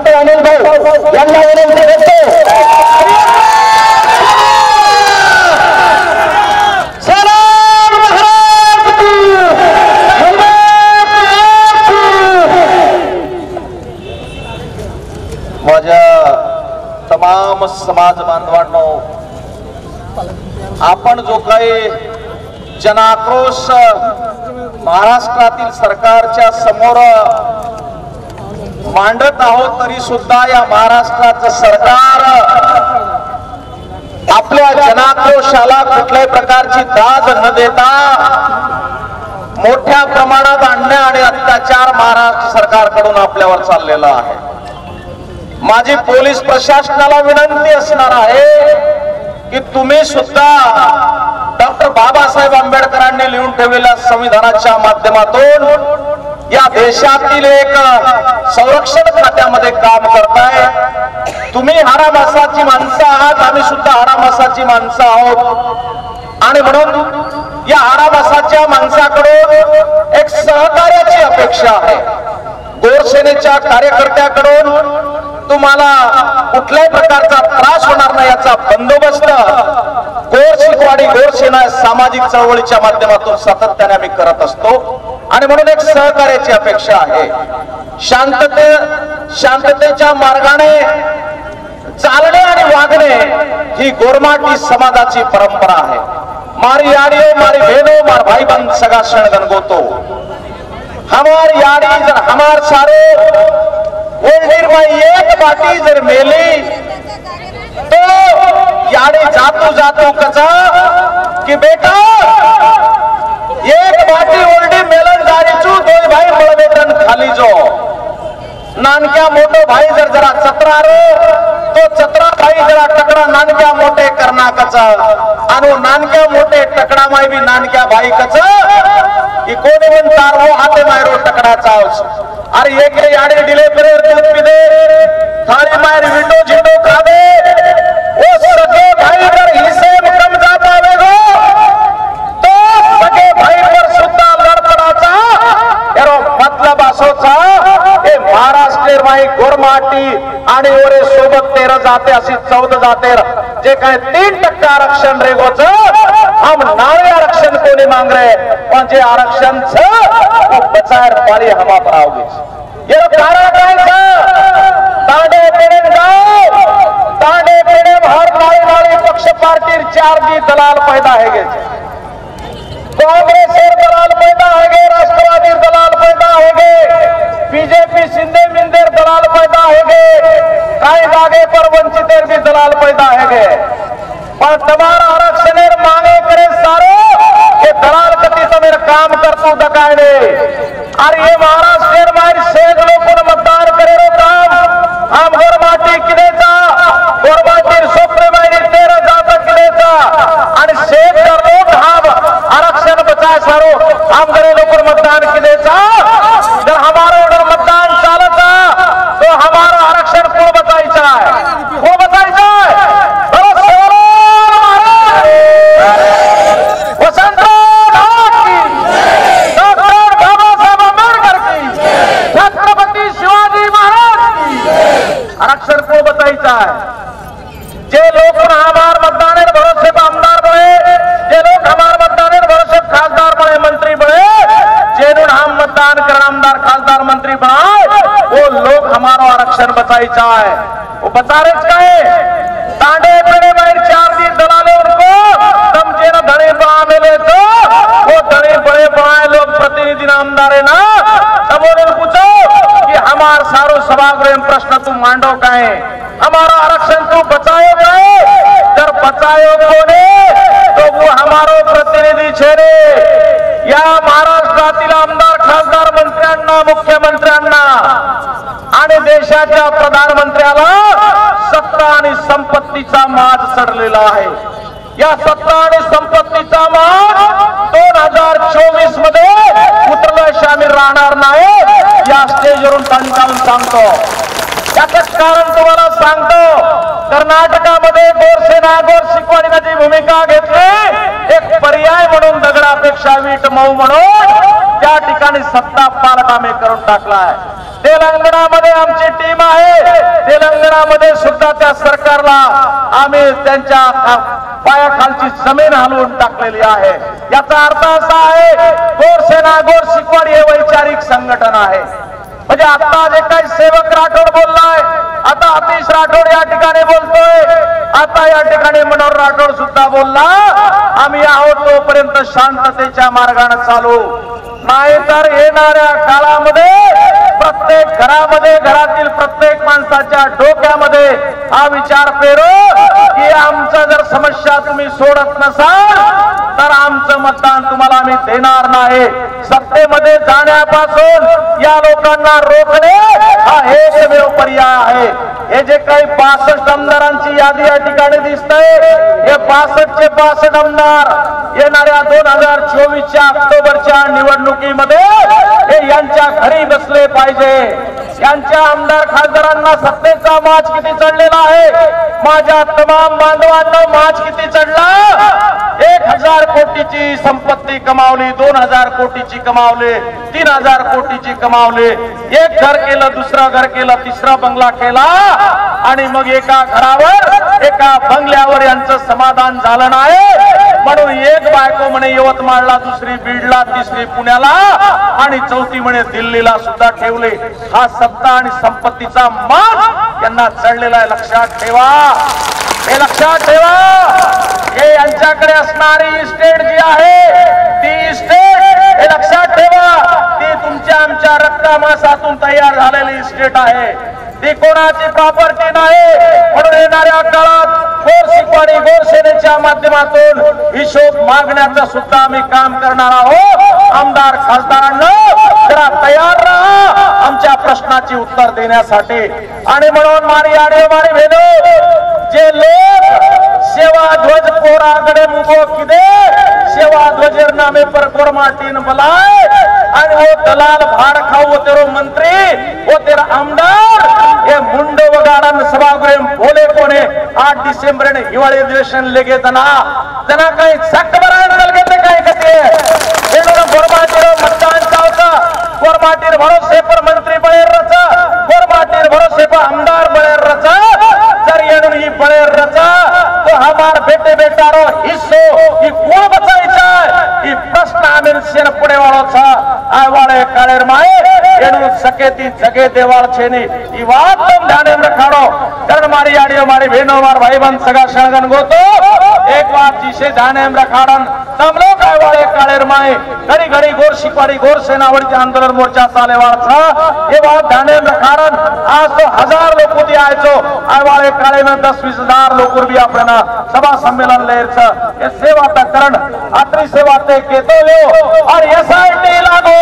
छोटे अनिल भाऊ यांना विनंती करतो। माझ्या तमाम समाज बांधवांनो, आपण जो काही जनाक्रोश महाराष्ट्रातील सरकारच्या समोर मांडत आहोत, तरी सुद्धा या महाराष्ट्राचं सरकार आपल्या जनाक्रोशाला कुठल्याही प्रकारची दाद न देता मोठ्या प्रमाणात अन्याय आणि अत्याचार महाराष्ट्र सरकारकडून आपल्यावर चाललेला आहे। माझी पोलीस प्रशासनाला विनंती असणार आहे की तुम्ही सुद्धा डॉक्टर बाबासाहेब आंबेडकरांनी लिहून ठेवलेल्या संविधानाच्या माध्यमातून या देशातील एक संरक्षण खात्यामध्ये काम करताय। तुम्ही हाडामासाची माणसं आहात, आम्ही सुद्धा हाडामासाची माणसं आहोत आणि म्हणून या हाडामासाच्या माणसाकडून एक सहकार्याची अपेक्षा आहे। गोरसेनेच्या कार्यकर्त्याकडून तुम्हाला कुठल्याही प्रकारचा त्रास होणार नाही याचा बंदोबस्त गोर शिकवाडी गोरसेना सामाजिक चळवळीच्या माध्यमातून सातत्याने आम्ही करत असतो आणि म्हणून एक सहकार्याची अपेक्षा आहे। शांततेच्या मार्गाने चालणे आणि वागणे ही गोरमाटी समाजाची परंपरा आहे। मारी याडियो मारी बहनो मार भाई बंद सगा क्षण गोतो हमार याडी जर हमार सारे ओल्डीर में एक बाटी जर मेली तो याडी जातू जातू कचा कि बेटा एक बाटी ओल्डी मेलन दारीचू दो भाई बड़ बेटन खाली जो नानक्या मोठो भाई जर जरा चतरा रो तो चतरा भाई जरा टकड़ा नानक्या मोठे करना कचा आणि नानक्या मोठे टकड़ा माई भी नानक्या भाई कचा कि कोणी पण तार वो हाते मायरो टकड़ा चावस अरे एक याडे डिले पर दूध पी दे थाली मार विंडो झिंडो खा दे वो सके भाई अगर हिस्से में कम जा पावेगो तो सके भाई पर सुद्धा लड़ पडाचा यारो मतलब असोचा हे महाराष्ट्र माई गोरमाटी आणि ओरे सोबत 13 जाते अशी 14 जाते जे काय 3% आरक्षण रेगोच हम नारे आरक्षण कोणी मांग रहे पण जे आरक्षण छ वो बचार पारी हमा पर आओगे। ये कारण काय तांडे पेड़े गाँव तांडे पेड़े हर नाई वाली पक्ष पार्टी 4 दी दलाल पैदा है गे, कांग्रेस दलाल पैदा है गे, राष्ट्रवादी दलाल पैदा है गे, बीजेपी सिंधे मिंदेर दलाल पैदा है गे, कई जागे पर वंचितेर भी दलाल पैदा है गे। पर तुम्हारा आरक्षण मांगे करे सारो ये दलाल कति तमेर काम करतू दकायने अरे ये महाराष्ट्र मारी सेज लोगों मतदान करे रो काम हम गोरमाटी किदेचा गोरमाटी सोपरे मारी 13 जाता किदेचा आणि सेज लोग हम आरक्षण बचाए सारो हम करे लोगों मतदान किदेचा जर हमारा उधर मतदान चालता तो हमारा आरक्षण को बचायचा है, को बचायचा है आरक्षण को बतायचा है। जे लोग हमार मतदान भरोसे आमदार बने, जे लोग हमार मतदान भरोसे खासदार बने मंत्री बने, जे हम मतदान कर आमदार खासदार मंत्री बनाए वो लोग हमारा आरक्षण बतायचा है। वो बता रहे का है तांडे पेड़े मार 4 दिन दलाले उनको तम जे न धनी बना मिले तो वो धनी बड़े बनाए लोग प्रतिनिधि आमदार है ना तब उन्होंने पूछो कि हमार सारो सभागृह में प्रश्न तुम मांडो का है, हमारा आरक्षण तू बचायो का है, जर बचायो कोने तो वो हमारो प्रतिनिधी छेरे या महाराष्ट्रातील आमदार खासदार मंत्र्यांना मुख्यमंत्र्यांना आणि देशाच्या प्रधानमंत्र्याला सत्ता आणि संपत्तीचा माज चढलेला आहे। या सत्ता आणि संपत्तीचा माज 2024 मध्ये उतरल्याशिवाय आम्ही राहणार नाही या स्टेजवरून टणकावून सांगतो। याच कारण तुम्हाला सांगतो कर्नाटकामध्ये गोरसेना गोर शिकवाडीने जी भूमिका घेतली एक पर्याय म्हणून दगडापेक्षा वीट मऊ म्हणून त्या ठिकाणी सत्ता पालट आम्ही करून टाकलाय। तेलंगणामध्ये आमची टीम आहे मैदानामध्ये सुद्धा त्या सरकारला आम्ही त्यांच्या पायाखालची जमीन हलवून टाकलेली आहे। याचा अर्थ असा आहे गोरसेना गोर शिकवाडी हे वैचारिक संघटन आहे। म्हणजे आता जे काही सेवक राठोड बोललाय, आता अतिश राठोड या ठिकाणी बोलतोय, आता या ठिकाणी मनोहर राठोड सुद्धा बोलला, आम्ही आहोत तोपर्यंत शांततेच्या मार्गाने चालू, नाहीतर येणाऱ्या काळामध्ये प्रत्येक घरामध्ये घरातील प्रत्येक माणसाच्या डोक्यामध्ये हा विचार पेरो की आमचं जर समस्या तुम्ही सोडत नसाल तर आमचं मतदान तुम्हाला आम्ही देणार नाही। सत्तेमध्ये जाण्यापासून या लोकांना रोखणे हा एकमेव पर्याय आहे। हे जे काही 62 आमदारांची यादी या ठिकाणी दिसतंय, हे 65चे 65 आमदार येणाऱ्या 2024च्या ऑक्टोबरच्या निवडणुकीमध्ये हे यांच्या घरी बसले पाहिजे। यांच्या आमदार खासदारांना सत्तेचा माज किती चढलेला आहे, माझ्या तमाम बांधवांना माज किती चढला। 1000 कोटीची संपत्ती कमावली, 2000 कोटीची कमावले, 3000 कोटीची कमावले, एक घर केलं, दुसरं घर केलं, तिसरा बंगला केला आणि मग एका घरावर एका बंगल्यावर यांचं समाधान झालं नाही। म्हणून एक बायको म्हणे यवतमाळला, दुसरी बीडला, तिसरी पुण्याला आणि चौथी म्हणे दिल्लीला सुद्धा ठेवले। हा सत्ता आणि संपत्तीचा माज यांना चढलेला आहे, लक्षात ठेवा, हे लक्षात ठेवा। हे यांच्याकडे असणारी इस्टेट जी आहे ती इस्टेट हे लक्षात ठेवा, ती तुमच्या आमच्या रक्तामासातून तयार झालेली इस्टेट आहे, ती कोणाची प्रॉपर्टी नाही। म्हणून येणाऱ्या काळात गोर शिकवाडी गोरसेनेच्या माध्यमातून हिशोब मागण्याचं सुद्धा आम्ही काम करणार आहोत। आमदार खासदारांना जरा तयार राहा आमच्या प्रश्नाची उत्तर देण्यासाठी। आणि म्हणून मारी आडे मारी भेदो जे लोग सेवा ध्वज पोरागड़े मुगो किदे सेवा ध्वजेर नामे पर गोरमाटीन बलाय आणि वो दलाल भाड़ खाऊ वो तेरो मंत्री वो तेरा आमदार ये मुंडो वगाडन सभागृह बोले कोणे 8 डिसेंबर ने हिवाळी अधिवेशन लेगे जना काही सक्त बरायन दलगते काही कते येणो गोरमाटीर मतदान चावता गोरमाटीर भरोसे पर मंत्री बळेर रचा गोरमाटीर भरोसे पर आमदार बळेर रचा जर येणून ही बळेर रचा तो हमार बेटे बेटारो हिस्सो ही कोण बचायचा ही प्रश्न आमेन सेन पुढे वाळोचा आयवाळे काळेर माये येणून सकेती जगे देवाळ छेनी ही बात तुम ध्यान में रखाड़ो। कारण मारी आड़ियो मारी बहनों मार भाई बंद सगा शणगन गोतो एक बात जिसे ध्यान में रखाड़न तम लोग आयवाळे काळेर माये घड़ी घड़ी गोर शिकवाडी गोर सेनावरती आंदोलन मोर्चा चालेवाळचा ये बात ध्यान में रखाड़न। आज तो 1000 लोग उदी आयचो आयवाळे काळे में 10-20 हजार लोग भी आपल्याला सभा संमेलन लेरचं हे सेवा तकरण आत्री सेवा ते केतो लो और एसआयटी लागू